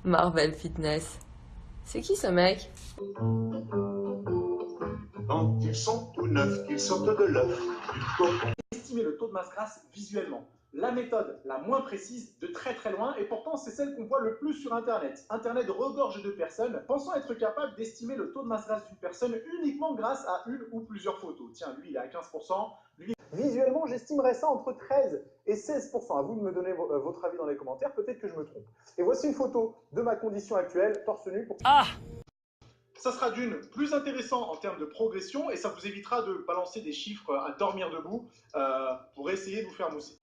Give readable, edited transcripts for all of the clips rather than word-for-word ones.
Marvel Fitness. C'est qui ce mec? Quand ils sont tout neufs, qu'ils sortent de l'œuf, du cocon. Estimer le taux de masse grasse visuellement. La méthode la moins précise de très très loin, et pourtant c'est celle qu'on voit le plus sur Internet. Internet regorge de personnes pensant être capable d'estimer le taux de masse grasse d'une personne uniquement grâce à une ou plusieurs photos. Tiens, lui il est à 15%, lui... Visuellement, j'estimerais ça entre 13 et 16%. À vous de me donner votre avis dans les commentaires, peut-être que je me trompe. Et voici une photo de ma condition actuelle, torse nu. Ça sera d'une plus intéressant en termes de progression et ça vous évitera de balancer des chiffres à dormir debout pour essayer de vous faire mousser.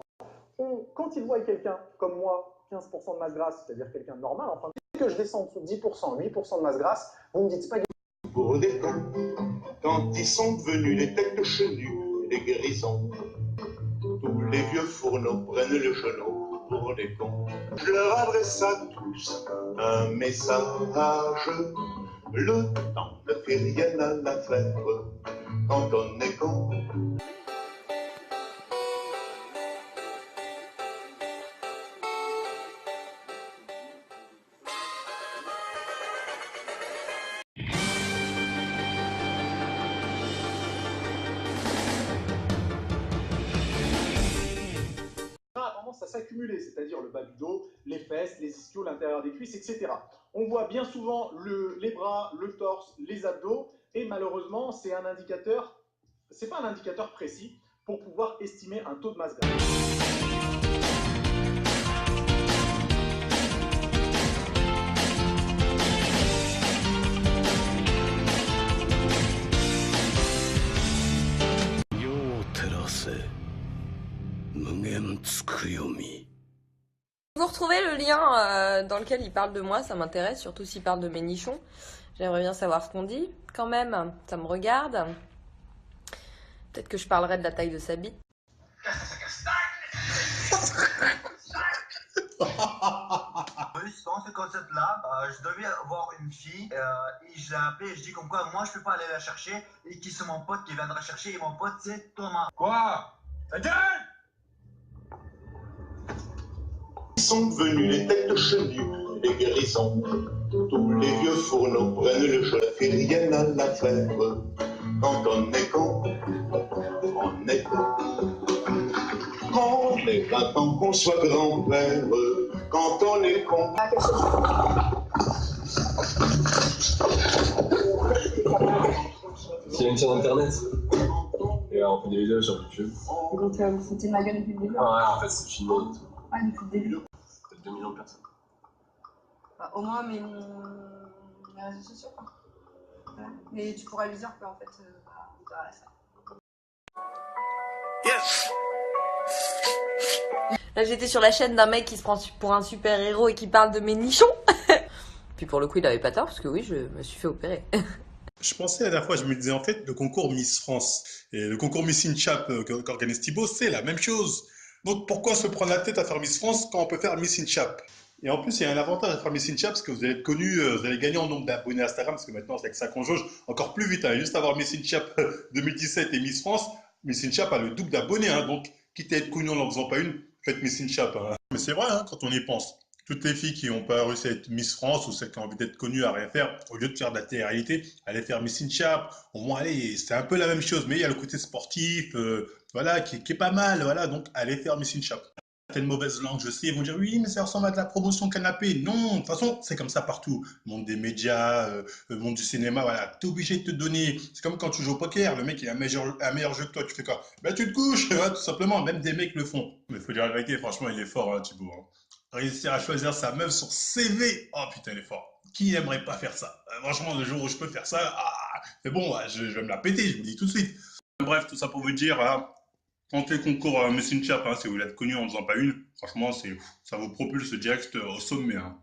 Quand il voit quelqu'un comme moi, 15% de masse grasse, c'est-à-dire quelqu'un de normal, enfin, que je descends en dessous de 10%, 8% de masse grasse, vous me dites pas... Pour des cons, quand ils sont devenus les têtes chenues, les grisons, tous les vieux fourneaux prennent le genou pour des cons. Je leur adresse à tous un message. Le temps ne fait rien à l'affaire quand on est con. A tendance à s'accumuler, c'est-à-dire le bas du dos, les fesses, les ischios, l'intérieur des cuisses, etc. On voit bien souvent les bras, le torse, les abdos, et malheureusement, c'est un indicateur, c'est pas un indicateur précis pour pouvoir estimer un taux de masse grasse. Vous retrouvez le lien dans lequel il parle de moi, ça m'intéresse, surtout s'il parle de mes nichons. J'aimerais bien savoir ce qu'on dit, quand même, ça me regarde. Peut-être que je parlerai de la taille de sa bite. Dans ce concept-là, je devais avoir une fille et je l'ai appelée et je dis comme quoi moi je peux pas aller la chercher et qui c'est mon pote qui viendra chercher et mon pote c'est Thomas. Quoi? Ta gueule! Ils sont devenus les têtes chenues, les grisons, tous les vieux fourneaux prennent le jeu. Ça fait rien à l'affaire quand on est con, on est con. On est pas tant qu'on soit grand-père quand on est con. C'est une chaîne internet. Et on fait des vidéos sur YouTube. Donc vous foutez de ma gueule depuis le début. Ouais, en fait, c'est filmé et tout. Ah, depuis le début. Peut-être 2 millions de personnes. Bah, au moins mes réseaux sociaux. Quoi. Ouais. Mais tu pourras lui dire qu'en fait, voilà, ça. Yes. Là, j'étais sur la chaîne d'un mec qui se prend pour un super-héros et qui parle de mes nichons. Puis pour le coup, il avait pas tort, parce que oui, je me suis fait opérer. Je pensais la dernière fois, je me disais en fait, le concours Miss France et le concours Miss InChap qu'organise Thibaut, c'est la même chose. Donc pourquoi se prendre la tête à faire Miss France quand on peut faire Miss InChap? Et en plus, il y a un avantage à faire Miss InChap, parce que vous allez être connu, vous allez gagner en nombre d'abonnés Instagram, parce que maintenant, avec ça qu'on jauge encore plus vite. Hein. Juste avoir Miss InChap 2017 et Miss France, Miss InChap a le double d'abonnés. Hein. Donc, quitte à être connu en n'en faisant pas une, faites Miss InChap. Hein. Mais c'est vrai, hein, quand on y pense. Toutes les filles qui n'ont pas réussi à être Miss France ou celles qui ont envie d'être connues à rien faire, au lieu de faire de la télé-réalité, aller faire Miss InChap. Au moins, allez, c'est un peu la même chose, mais il y a le côté sportif, voilà, qui est pas mal. Voilà, donc allez faire Miss InChap. Une mauvaise langue, je sais, ils vont dire oui, mais ça ressemble à de la promotion canapé. Non, de toute façon, c'est comme ça partout. Le monde des médias, le monde du cinéma, voilà, t'es obligé de te donner. C'est comme quand tu joues au poker, le mec il a un meilleur jeu que toi, tu fais quoi? Ben tu te couches, tout simplement, même des mecs le font. Mais il faut dire la vérité, franchement, il est fort, hein, Thibaut. Hein. Réussir à choisir sa meuf sur CV, oh putain, il est fort. Qui aimerait pas faire ça? Franchement, le jour où je peux faire ça, c'est bon, je vais me la péter, je vous le dis tout de suite. Bref, tout ça pour vous dire, hein, tentez le concours Miss InChap, hein, si vous voulez être connu en faisant pas une, franchement, ça vous propulse direct au sommet. Hein.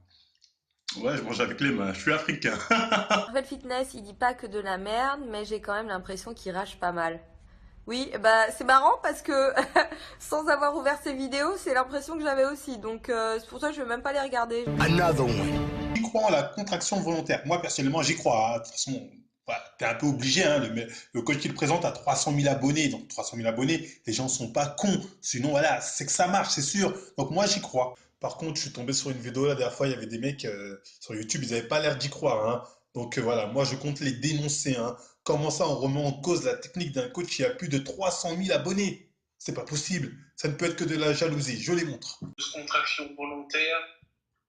Ouais, je mange avec les mains, je suis africain. Marvel Fitness, il dit pas que de la merde, mais j'ai quand même l'impression qu'il rage pas mal. Oui, bah c'est marrant parce que sans avoir ouvert ces vidéos, c'est l'impression que j'avais aussi. Donc c'est pour ça que je vais même pas les regarder. J'y crois en la contraction volontaire. Moi personnellement, j'y crois. Hein. De toute façon, voilà, t'es un peu obligé, hein, le coach qui le présente à 300 000 abonnés. Donc 300 000 abonnés, les gens sont pas cons. Sinon, voilà, c'est que ça marche, c'est sûr. Donc moi, j'y crois. Par contre, je suis tombé sur une vidéo la dernière fois, il y avait des mecs sur YouTube, ils n'avaient pas l'air d'y croire, hein. Donc voilà, moi je compte les dénoncer, hein. Comment ça, on remet en cause la technique d'un coach qui a plus de 300 000 abonnés? C'est pas possible. Ça ne peut être que de la jalousie. Je les montre. Contraction volontaire,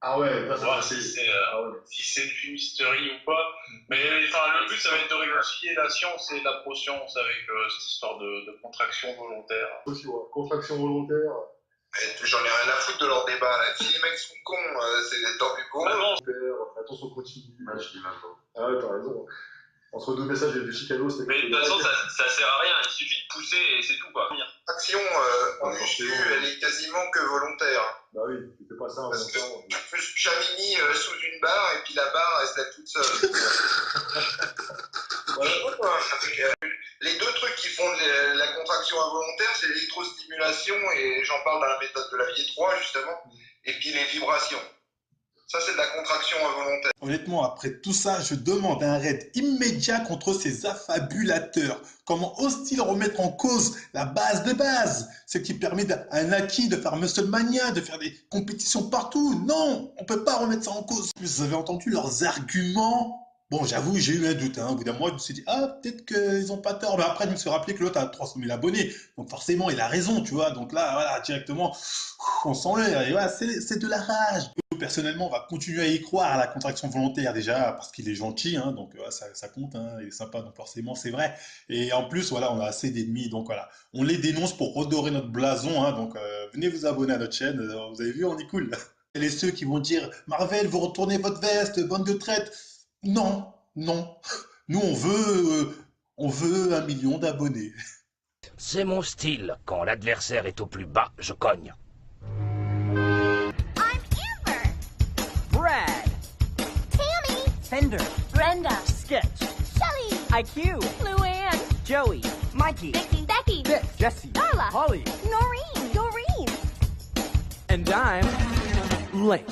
Ah ouais, là, voir c'est si facile. c'est Ah ouais. si c'est une fumisterie ou pas. Mais enfin, le but, ça va être de réconcilier la science et la pro-science avec cette histoire de contraction volontaire. Aussi, ouais. Contraction volontaire. J'en ai rien à foutre de leur débat là. Si les mecs sont cons, c'est des temps du con. Ah non, Attention continue. Ouais, je dis même pas. Ah ouais, t'as raison. Entre deux messages, il y a des chicanos. mais de toute façon, ça sert à rien. Il suffit de pousser et c'est tout, quoi. L'action muscu, elle est quasiment que volontaire. Bah oui, tu fais pas ça en Parce même que temps. tu peux chamini sous une barre et puis la barre, elle se lève toute seule. Les deux trucs qui font de la contraction involontaire, c'est l'électrostimulation, et j'en parle dans la méthode de la vie 3 justement, et puis les vibrations. Ça, c'est de la contraction involontaire. Honnêtement, après tout ça, je demande un raid immédiat contre ces affabulateurs. Comment osent-ils remettre en cause la base de base, ce qui permet à un acquis de faire Musclemania, de faire des compétitions partout? Non, on peut pas remettre ça en cause. Vous avez entendu leurs arguments? Bon, j'avoue, j'ai eu un doute, hein. Au bout d'un mois, je me suis dit, ah, peut-être qu'ils n'ont pas tort. Mais après, je me suis rappelé que l'autre a 300 000 abonnés. Donc forcément, il a raison, tu vois. Donc là, voilà, directement, on sent le. Et voilà, c'est de la rage. Personnellement, on va continuer à y croire à la contraction volontaire, déjà, parce qu'il est gentil, hein, donc ça compte, hein, il est sympa, donc forcément, c'est vrai. Et en plus, voilà, on a assez d'ennemis, donc voilà. On les dénonce pour redorer notre blason, hein, donc venez vous abonner à notre chaîne. Vous avez vu, on est cool. Et les ceux qui vont dire, Marvel, vous retournez votre veste, bande de traîtres. Non, non. Nous, on veut 1 million d'abonnés. C'est mon style. Quand l'adversaire est au plus bas, je cogne. Brad, Tammy, Fender, Brenda, Sketch, Shelly, IQ, Luann, Joey, Mikey, Vicky, Becky, Vic, Jesse, Darla, Holly, Noreen, Doreen. and I'm Link.